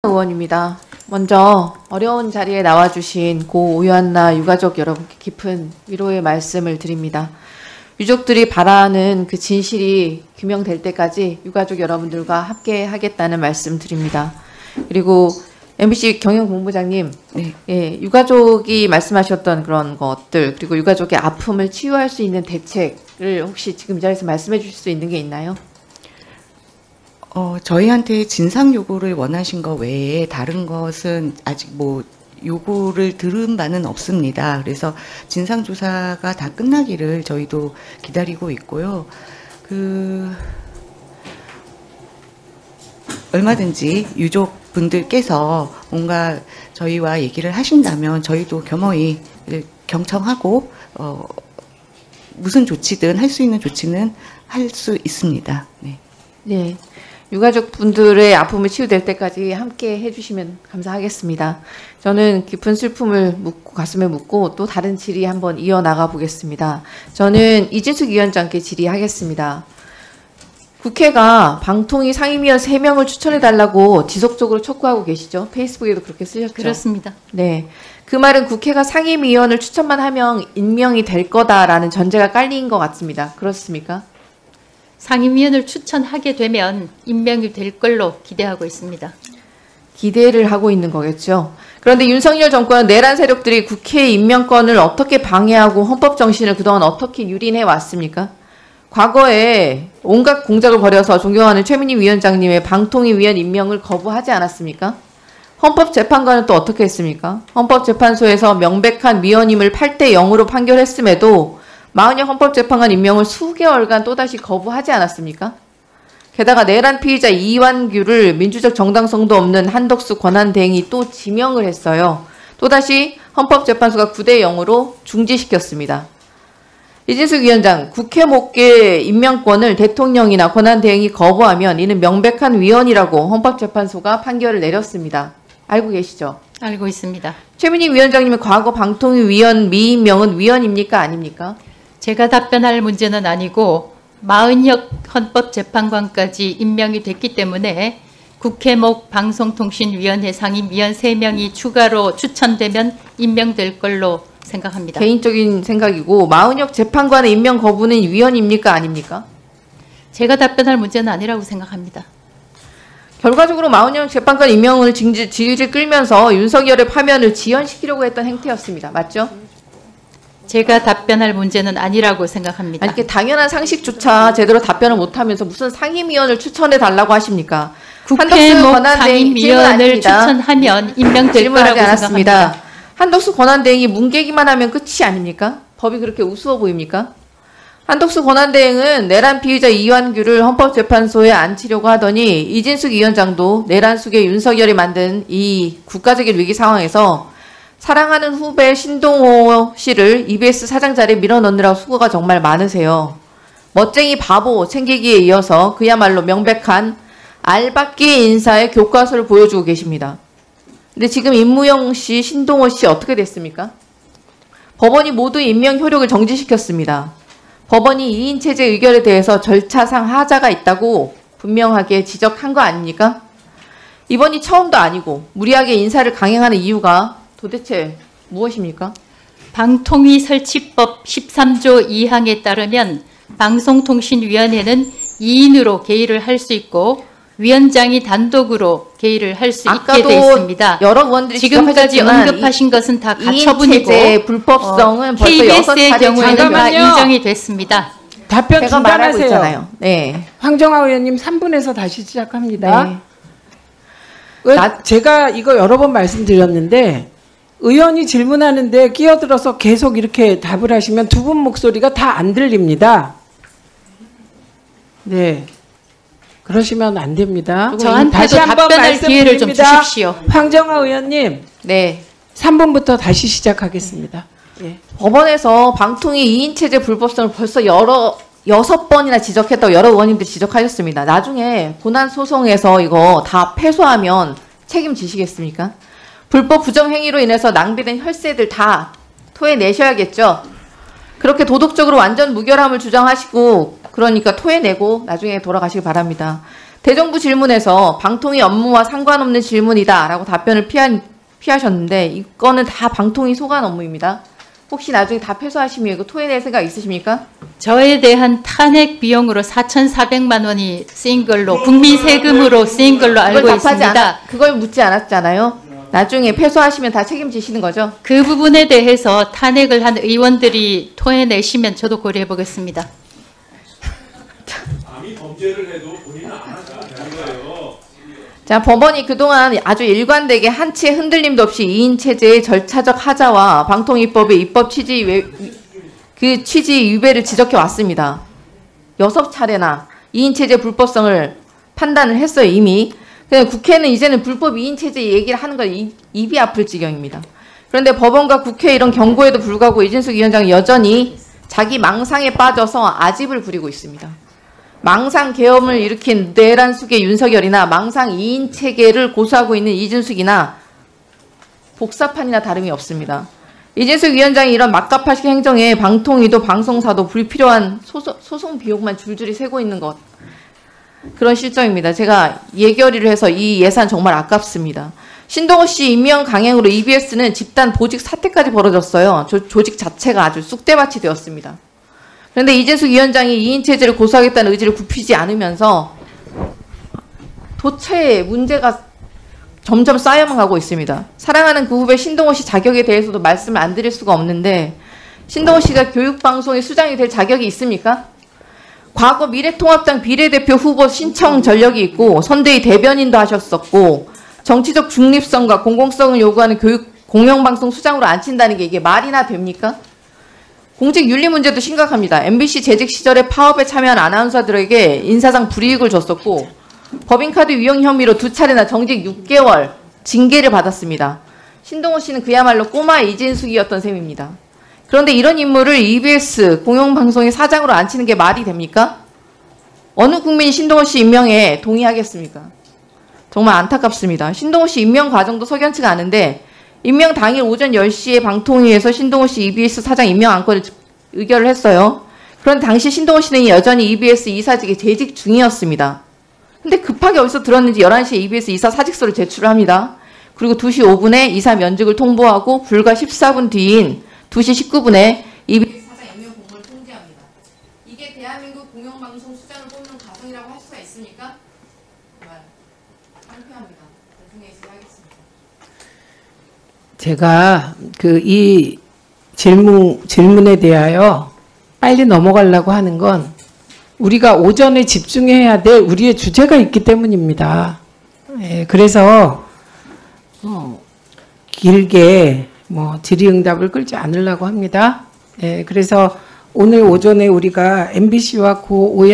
의원입니다. 먼저 어려운 자리에 나와주신 고 오연나 유가족 여러분께 깊은 위로의 말씀을 드립니다. 유족들이 바라는 그 진실이 규명될 때까지 유가족 여러분들과 함께 하겠다는 말씀 드립니다. 그리고 MBC 경영본부장님, 네. 예, 유가족이 말씀하셨던 그런 것들, 그리고 유가족의 아픔을 치유할 수 있는 대책을 혹시 지금 이 자리에서 말씀해 주실 수 있는 게 있나요? 저희한테 진상 요구를 원하신 것 외에 다른 것은 아직 요구를 들은 바는 없습니다. 그래서 진상조사가 다 끝나기를 저희도 기다리고 있고요. 얼마든지 유족분들께서 뭔가 저희와 얘기를 하신다면 저희도 겸허히 경청하고 무슨 조치든 할 수 있는 조치는 할 수 있습니다. 네. 네. 유가족 분들의 아픔을 치유될 때까지 함께 해주시면 감사하겠습니다. 저는 깊은 슬픔을 묻고 가슴에 묻고 또 다른 질의 한번 이어나가 보겠습니다. 저는 이진숙 위원장께 질의하겠습니다. 국회가 방통위 상임위원 3명을 추천해달라고 지속적으로 촉구하고 계시죠? 페이스북에도 그렇게 쓰셨죠? 그렇습니다. 네. 그 말은 국회가 상임위원을 추천만 하면 임명이 될 거다라는 전제가 깔린 것 같습니다. 그렇습니까? 상임위원을 추천하게 되면 임명이 될 걸로 기대하고 있습니다. 기대를 하고 있는 거겠죠. 그런데 윤석열 정권은 내란 세력들이 국회의 임명권을 어떻게 방해하고 헌법 정신을 그동안 어떻게 유린해 왔습니까? 과거에 온갖 공작을 벌여서 존경하는 최민희 위원장님의 방통위 위원 임명을 거부하지 않았습니까? 헌법재판관은 또 어떻게 했습니까? 헌법재판소에서 명백한 위헌임을 8대 0으로 판결했음에도 마은혁 헌법재판관 임명을 수개월간 또다시 거부하지 않았습니까? 게다가 내란 피의자 이완규를 민주적 정당성도 없는 한덕수 권한대행이 또 지명을 했어요. 또다시 헌법재판소가 9대 0으로 중지시켰습니다. 이진숙 위원장, 국회 목계 임명권을 대통령이나 권한대행이 거부하면 이는 명백한 위헌이라고 헌법재판소가 판결을 내렸습니다. 알고 계시죠? 알고 있습니다. 최민희 위원장님의 과거 방통위 위원 미임명은 위헌입니까? 아닙니까? 제가 답변할 문제는 아니고 마은혁 헌법재판관까지 임명이 됐기 때문에 국회목 방송통신위원회 상임위원 3명이 추가로 추천되면 임명될 걸로 생각합니다. 개인적인 생각이고 마은혁 재판관의 임명 거부는 위헌입니까? 아닙니까? 제가 답변할 문제는 아니라고 생각합니다. 결과적으로 마은혁 재판관 임명을 질질 끌면서 윤석열의 파면을 지연시키려고 했던 행태였습니다. 맞죠? 제가 답변할 문제는 아니라고 생각합니다. 아니, 이렇게 당연한 상식조차 제대로 답변을 못하면서 무슨 상임위원을 추천해달라고 하십니까? 국회목 상임위원을 추천하면 임명될 거라고 생각합니다. 한덕수 권한대행이 뭉개기만 하면 끝이 아닙니까? 법이 그렇게 우스워 보입니까? 한덕수 권한대행은 내란 피의자 이완규를 헌법재판소에 앉히려고 하더니 이진숙 위원장도 내란 속에 윤석열이 만든 이 국가적인 위기 상황에서 사랑하는 후배 신동호 씨를 EBS 사장 자리에 밀어넣느라고 수고가 정말 많으세요. 멋쟁이 바보 챙기기에 이어서 그야말로 명백한 알박기 인사의 교과서를 보여주고 계십니다. 근데 지금 임무영 씨, 신동호 씨 어떻게 됐습니까? 법원이 모두 임명 효력을 정지시켰습니다. 법원이 2인 체제 의결에 대해서 절차상 하자가 있다고 분명하게 지적한 거 아닙니까? 이번이 처음도 아니고 무리하게 인사를 강행하는 이유가 도대체 무엇입니까? 방통위 설치법 13조 2항에 따르면 방송통신위원회는 2인으로 개의를 할 수 있고 위원장이 단독으로 개의를 할 수 있게 돼 있습니다. 여러 의원들이 지금까지 언급하신 것은 다 가처분이고 불법성은 벌써 KBS의 경우에는 다 인정이 됐습니다. 답변 제가 말하고 중단하세요. 있잖아요. 네. 황정아 의원님 3분에서 다시 시작합니다. 네. 제가 이거 여러 번 말씀드렸는데 의원이 질문하는데 끼어들어서 계속 이렇게 답을 하시면 두 분 목소리가 다 안 들립니다. 네. 그러시면 안 됩니다. 저한테도 답변할 기회를 좀 주십시오. 황정아 의원님. 네. 3분부터 다시 시작하겠습니다. 예. 법원에서 방통위 2인 체제 불법성을 벌써 6번이나 지적했다고 여러 의원님들이 지적하셨습니다. 나중에 본안 소송에서 이거 다 패소하면 책임지시겠습니까? 불법 부정행위로 인해서 낭비된 혈세들 다 토해내셔야겠죠. 그렇게 도덕적으로 완전 무결함을 주장하시고 그러니까 토해내고 나중에 돌아가시기 바랍니다. 대정부 질문에서 방통위 업무와 상관없는 질문이다라고 답변을 피하셨는데 이거는 다 방통위 소관 업무입니다. 혹시 나중에 다 패소하시면 이거 토해낼 생각 있으십니까? 저에 대한 탄핵 비용으로 4,400만 원이 쓰인 걸로 국민 세금으로 쓰인 걸로 알고 있습니다. 그걸 묻지 않았잖아요. 나중에 패소하시면 다 책임지시는 거죠? 그 부분에 대해서 탄핵을 한 의원들이 토해내시면 저도 고려해 보겠습니다. 아무리 범죄를 해도 본인은 안 하는 거예요. 자, 법원이 그동안 아주 일관되게 한치의 흔들림도 없이 2인 체제의 절차적 하자와 방통위법의 입법 취지 위배를 지적해 왔습니다. 6차례나 2인 체제 불법성을 판단을 했어요, 이미. 국회는 이제는 불법 2인 체제 얘기를 하는 건 입이 아플 지경입니다. 그런데 법원과 국회 이런 경고에도 불구하고 이진숙 위원장은 여전히 자기 망상에 빠져서 아집을 부리고 있습니다. 망상 계엄을 일으킨 내란숙의 윤석열이나 망상 2인 체계를 고수하고 있는 이준숙이나 복사판이나 다름이 없습니다. 이진숙 위원장이 이런 막가파식 행정에 방통위도 방송사도 불필요한 소송 비용만 줄줄이 세고 있는 것, 그런 실정입니다. 제가 예결위를 해서 이 예산 정말 아깝습니다. 신동호 씨 임명 강행으로 EBS는 집단 보직 사태까지 벌어졌어요. 조직 자체가 아주 쑥대밭이 되었습니다. 그런데 이진숙 위원장이 2인 체제를 고수하겠다는 의지를 굽히지 않으면서 도처에 문제가 점점 쌓여만 가고 있습니다. 사랑하는 그 후배 신동호 씨 자격에 대해서도 말씀을 안 드릴 수가 없는데, 신동호 씨가 교육방송의 수장이 될 자격이 있습니까? 과거 미래통합당 비례대표 후보 신청 전력이 있고 선대위 대변인도 하셨었고 정치적 중립성과 공공성을 요구하는 공영방송 수장으로 앉힌다는 게 이게 말이나 됩니까? 공직 윤리 문제도 심각합니다. MBC 재직 시절에 파업에 참여한 아나운서들에게 인사상 불이익을 줬었고 법인카드 위용 혐의로 2차례나 정직 6개월 징계를 받았습니다. 신동호 씨는 그야말로 꼬마 이진숙이었던 셈입니다. 그런데 이런 인물을 EBS 공영방송의 사장으로 앉히는 게 말이 됩니까? 어느 국민이 신동호 씨 임명에 동의하겠습니까? 정말 안타깝습니다. 신동호 씨 임명 과정도 석연치가 않은데 임명 당일 오전 10시에 방통위에서 신동호 씨 EBS 사장 임명 안건을 의결을 했어요. 그런데 당시 신동호 씨는 여전히 EBS 이사직에 재직 중이었습니다. 근데 급하게 어디서 들었는지 11시에 EBS 이사 사직서를 제출을 합니다. 그리고 2시 5분에 이사 면직을 통보하고 불과 14분 뒤인 2시 19분에 EBS 사장 임명 공모를 통지합니다. 이게 대한민국 공영방송 수장을 뽑는 과정이라고 할 수가 있습니까? 정말 창피합니다. 나중에 얘기하겠습니다. 제가 이 질문에 대하여 빨리 넘어가려고 하는 건 우리가 오전에 집중해야 될 우리의 주제가 있기 때문입니다. 그래서 길게 질의응답을 끌지 않으려고 합니다. 그래서 오늘 오전에 우리가 MBC와 고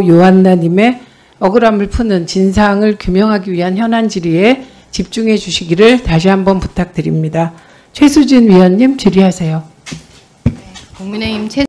요한나님의 억울함을 푸는 진상을 규명하기 위한 현안 질의에 집중해 주시기를 다시 한번 부탁드립니다. 최수진 위원님 질의하세요. 국민의힘